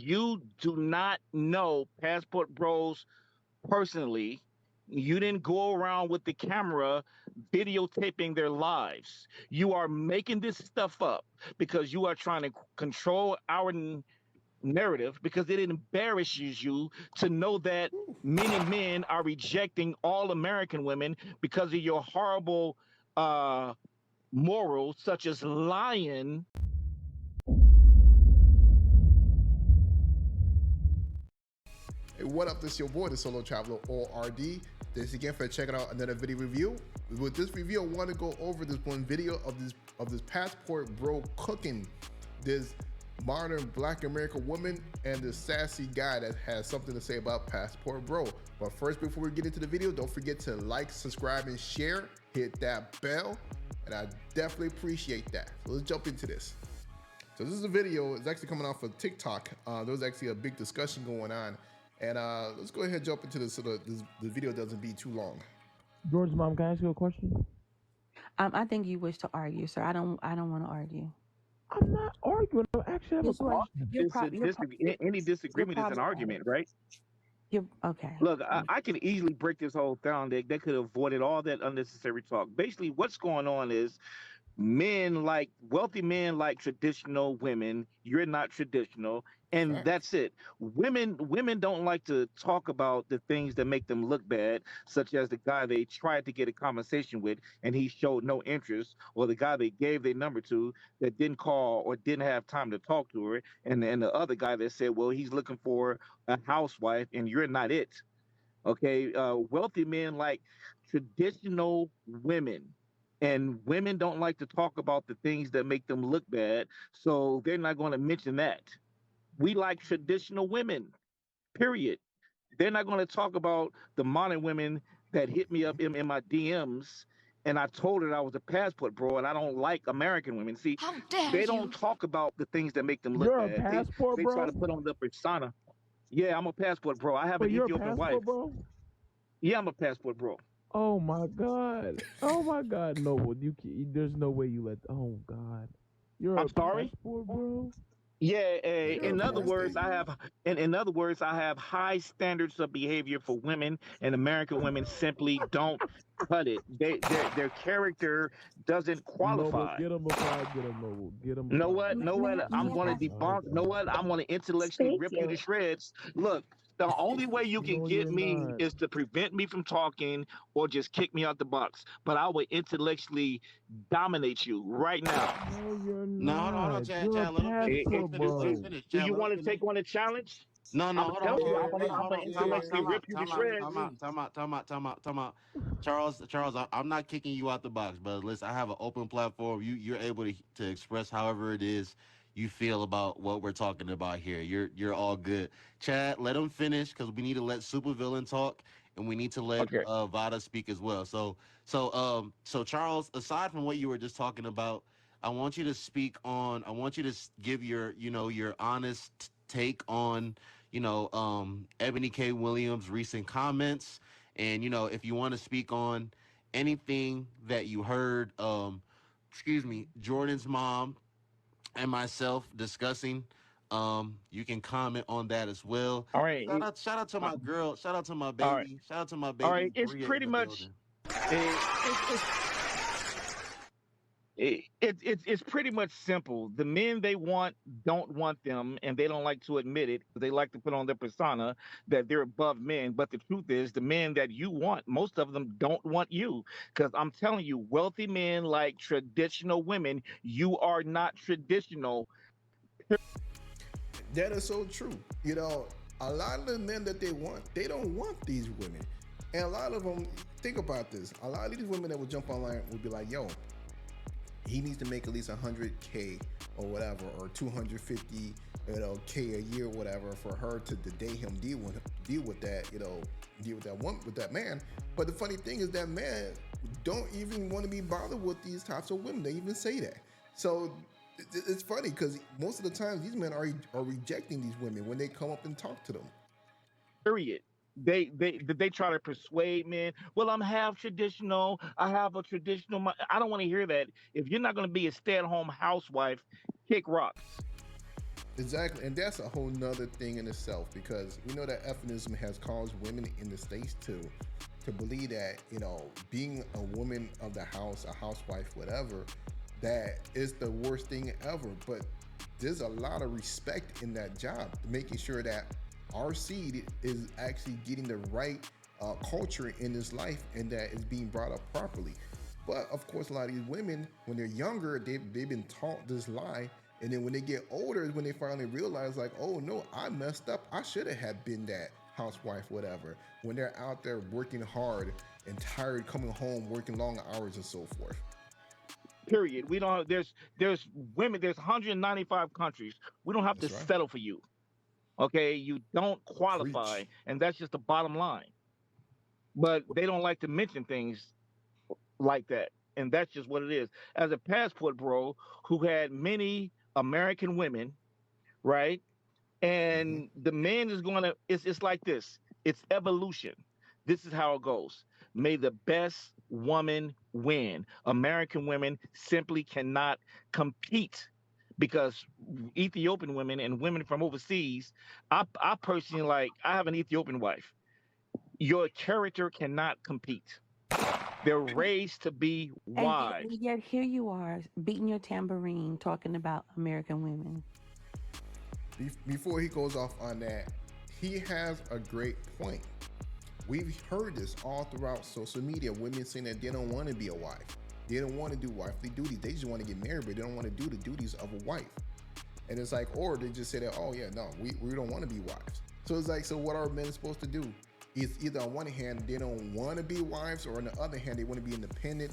you do not know Passport Bros personally. You didn't go around with the camera videotaping their lives. You are making this stuff up because you are trying to control our narrative, because it embarrasses you to know that many men are rejecting all American women because of your horrible morals, such as lying. Hey, what up? This is your boy, the Solo Traveler, or RD. Thanks again for checking out another video review. With this review, I want to go over this one video of this Passport Bro cooking this modern Black American woman and this sassy guy that has something to say about Passport Bro. But first, before we get into the video, don't forget to like, subscribe, and share. Hit that bell, and I definitely appreciate that. So let's jump into this. So this is a video. It's actually coming off of TikTok. There was actually a big discussion going on. And let's go ahead and jump into this so that the video doesn't be too long. George's mom, can I ask you a question? I think you wish to argue, sir. I don't want to argue. I'm not arguing. I actually have a question. Any disagreement is an argument, right? You're okay. Look, I can easily break this whole down. They could have avoided all that unnecessary talk. Basically, what's going on is wealthy men like traditional women. You're not traditional, and that's it. Women don't like to talk about the things that make them look bad, such as the guy they tried to get a conversation with and he showed no interest, or the guy they gave their number to that didn't call or didn't have time to talk to her, and the other guy that said, well, he's looking for a housewife and you're not it. Okay, wealthy men like traditional women. And women don't like to talk about the things that make them look bad, so they're not going to mention that. We like traditional women, period. They're not going to talk about the modern women that hit me up in my DMs, and I told her I was a passport bro, and I don't like American women. See, they don't talk about the things that make them look You're bad. A passport they bro? try to put on the persona. Yeah, I'm a passport bro. I have an Ethiopian wife. Bro? Yeah, I'm a passport bro. Oh my God! Oh my God! No, there's no way you let. Oh God! You're I'm a sorry? passport bro? Yeah, in other words, I have high standards of behavior for women, and American women simply don't cut it. Their character doesn't qualify. Noble, get him before I get him, Noble. Get him. Know what? I'm going to debunk. Know what? I'm going to intellectually rip you to shreds. Look, the only way you can get me is to prevent me from talking or just kick me out the box. But I will intellectually dominate you right now. No, you're No, not. hold on, Chad. You're Let him finish. Do you want to take on a challenge? No, hold on. I'm going to intellectually rip you to shreds. Time out. Charles, I'm not kicking you out the box, but listen, I have an open platform. You're able to express however it is you feel about what we're talking about here. You're all good. Chad, let him finish, because we need to let Supervillain talk, and we need to let Vada speak as well. So Charles, aside from what you were just talking about, I want you to give your honest take on, Ebony K. Williams' recent comments. And, if you want to speak on anything that you heard, Jordan's mom and myself discussing, you can comment on that as well. All right. Shout out to my girl. Shout out to my baby. Right. Shout out to my baby. All right. It's pretty much. It's pretty much simple. The men they want don't want them, and they don't like to admit it. They like to put on their persona that they're above men. But the truth is, the men that you want, most of them don't want you. Because I'm telling you, wealthy men like traditional women. You are not traditional. That is so true. A lot of the men that they want, they don't want these women. And a lot of them, think about this. A lot of these women that will jump online will be like, yo, he needs to make at least 100K or whatever, or 250 K a year or whatever for her to date him, deal with that, deal with that man. But the funny thing is that man don't even want to be bothered with these types of women. They even say that. So it's funny, because most of the time these men are rejecting these women when they come up and talk to them. Period. They try to persuade men. Well, I'm half traditional. I have a traditional. I don't want to hear that. If you're not going to be a stay-at-home housewife, kick rocks. Exactly, and that's a whole nother thing in itself because we know that feminism has caused women in the states to believe that being a woman of the house, a housewife, whatever, that is the worst thing ever. But there's a lot of respect in that job, making sure that our seed is actually getting the right culture in this life and that it's being brought up properly. But of course, a lot of these women, when they're younger, they've been taught this lie. And then when they get older, is when they finally realize, like, oh no, I messed up. I should have had been that housewife, whatever. When they're out there working hard and tired, coming home, working long hours and so forth. Period. We don't. There's women. There's 195 countries. We don't have to That's right. settle for you. Okay, you don't qualify, Preach. and that's just the bottom line. But they don't like to mention things like that, and that's just what it is. As a passport bro who had many American women, right? Mm-hmm. And the man is going to, it's like this, it's evolution. This is how it goes. May the best woman win. American women simply cannot compete because Ethiopian women and women from overseas, I personally, like, I have an Ethiopian wife. Your character cannot compete. They're raised to be And wives. yet here you are beating your tambourine talking about American women. Before he goes off on that, he has a great point. We've heard this all throughout social media. Women saying that they don't want to be a wife. They don't want to do wifely duties. They just want to get married, but they don't want to do the duties of a wife. And it's like, or they just say that, oh yeah, no, we don't want to be wives. So it's like, so what are men supposed to do? It's either on one hand, they don't want to be wives, or on the other hand, they want to be independent.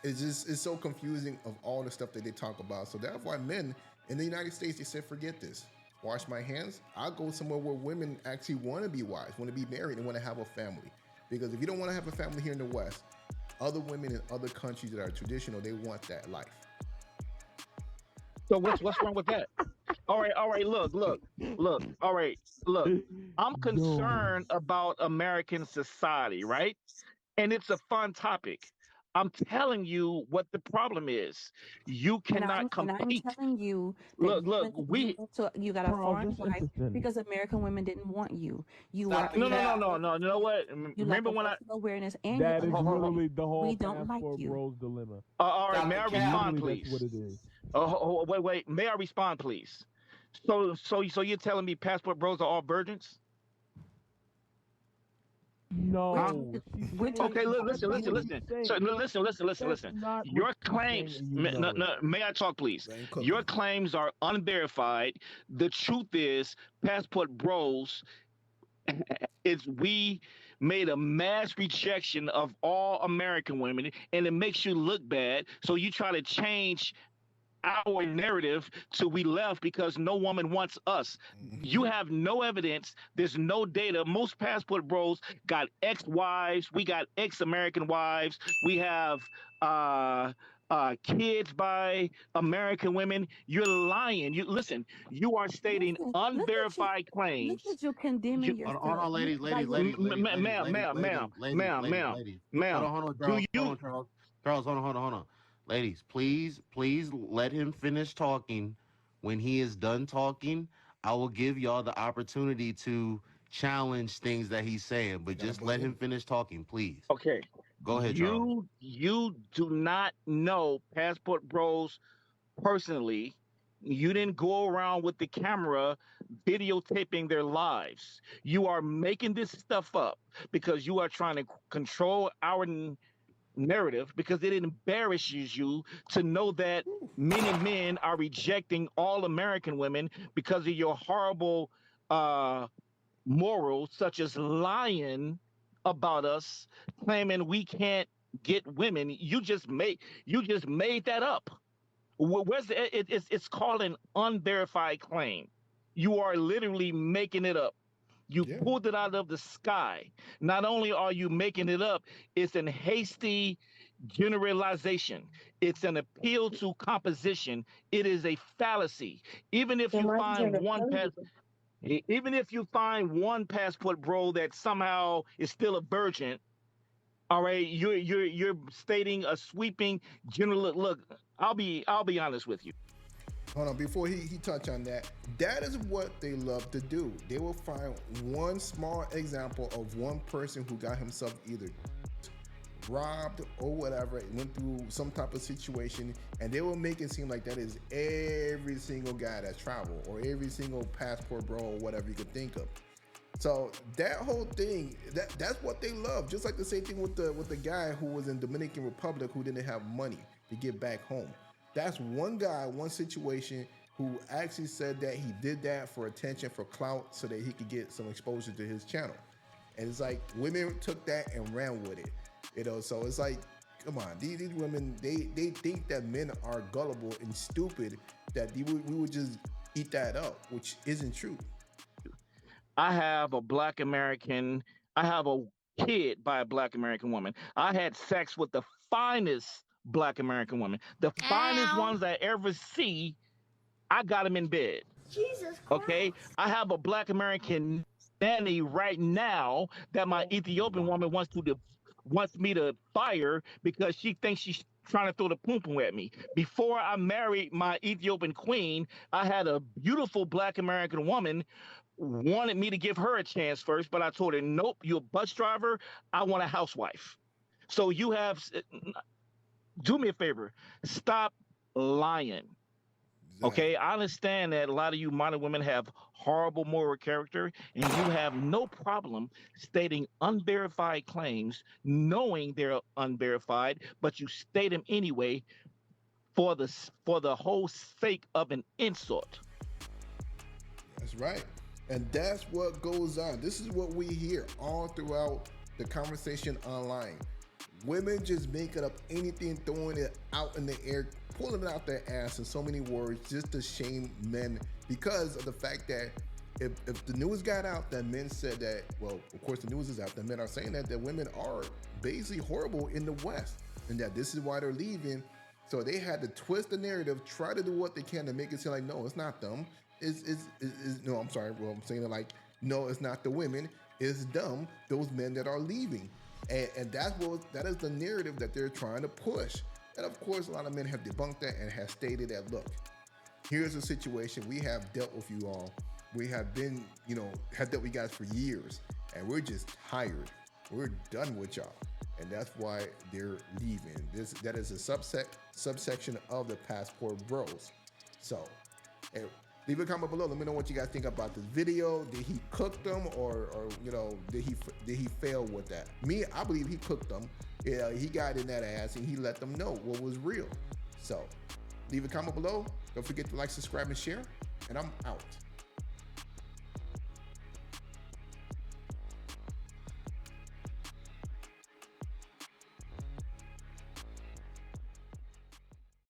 It's so confusing of all the stuff that they talk about. So that's why men in the United States, they said, forget this. Wash my hands. I'll go somewhere where women actually want to be wives, want to be married, and want to have a family. Because if you don't want to have a family here in the West, other women in other countries that are traditional, they want that life. So what's wrong with that? All right, look. All right, look. I'm No. concerned about American society, right? And it's a fun topic. I'm telling you what the problem is. You cannot And I'm compete. telling you that Look, you we went to you got a Charles, foreign that's wife interesting. because American women didn't want you. You are Stop the no, you no, lack no, cap. no, no. You know emotional what? you lack Remember when I emotional awareness and you're That is hold, hold, hold. literally understanding. the whole We don't like passport you. bros dilemma. All right, Stop may the I cap. respond, Literally, that's please? what it is. Wait. May I respond, please? So you're telling me passport bros are all virgins? We're Huh? No, she's we're saying Okay, talking about that's not what she's listen. So saying. That's listen. not what Your she's saying, claims, and you know it. no, may I talk, please? They ain't cooking Your them. claims are unverified. The truth is, Passport Bros is we made a mass rejection of all American women, and it makes you look bad. So you try to change our narrative till we left because no woman wants us. You Mm-hmm. have no evidence. There's no data. Most passport bros got ex-wives. We got ex-American wives. We have uh kids by American women. You're lying. You listen. You are stating listen, unverified look claims. at you You, condemning Hold yourself on, you, ladies, by ladies, your ladies, ladies, ladies, ma'am, ladies, ma'am, ladies, ma'am, ladies, ma'am, ladies, ma'am, ladies. ma'am. Hold on, Do Charles. Hold you on, Charles. Charles, hold on. Ladies, please let him finish talking. When he is done talking, I will give y'all the opportunity to challenge things that he's saying, They but got a just let button. him finish talking, please. okay? Go ahead, Charles. You do not know passport bros personally. You didn't go around with the camera videotaping their lives. You are making this stuff up because you are trying to control our narrative because it embarrasses you to know that many men are rejecting all American women because of your horrible uh, morals, such as lying about us, claiming we can't get women. You just made that up. Where's it's called an unverified claim. You are literally making it up. You Yeah. pulled it out of the sky. Not only are you making it up, it's an hasty generalization. It's an appeal to composition. It is a fallacy. Even if Your you mic is find one overflowing. pass, even if you find one passport bro that somehow is still a virgin, all right, you're stating a sweeping general look. I'll be honest with you. hold on, before he touch on that, that is what they love to do. They will find one small example of one person who got himself either robbed or whatever, went through some type of situation, and they will make it seem like that is every single guy that's traveled or every single passport bro or whatever you could think of. So that whole thing, that's what they love. Just like the same thing with the guy who was in Dominican Republic who didn't have money to get back home. That's one guy, one situation who actually said that he did that for attention, for clout, so that he could get some exposure to his channel. And it's like women took that and ran with it. You know, so it's like, come on, these women, they think that men are gullible and stupid, that we would just eat that up, which isn't true. I have a Black American, I have a kid by a Black American woman. I had sex with the finest Black American woman, the finest ones I ever see. I got them in bed. Jesus Christ. Okay, I have a Black American nanny right now that my Ethiopian woman wants me to fire because she thinks she's trying to throw the pum pum at me. Before I married my Ethiopian queen, I had a beautiful Black American woman wanted me to give her a chance first, but I told her, nope, you're a bus driver. I want a housewife. So you have, do me a favor, stop lying. Okay, I understand that a lot of you modern women have horrible moral character, and you have no problem stating unverified claims, knowing they're unverified, but you state them anyway for the whole sake of an insult. That's right. And that's what goes on. This is what we hear all throughout the conversation online. Women just making up anything, throwing it out in the air, pulling it out their ass in so many words just to shame men, because of the fact that if the news got out that men said that, well, of course the news is out that men are saying that women are basically horrible in the West and that this is why they're leaving. So they had to twist the narrative, try to do what they can to make it seem like, no, it's not them. No, I'm sorry. Well, I'm saying it like, no, it's not the women. It's them, those men that are leaving. And that is the narrative that they're trying to push. And of course, a lot of men have debunked that and have stated that, look, here's a situation. We have dealt with you all. We have been, have dealt with you guys for years, and we're just tired. We're done with y'all. And that's why they're leaving. That is a subsection of the Passport Bros. So, leave a comment below. Let me know what you guys think about this video. Did he cook them, or did he fail with that? Me, I believe he cooked them. Yeah, he got in that ass and he let them know what was real. So, leave a comment below. Don't forget to like, subscribe, and share. And I'm out.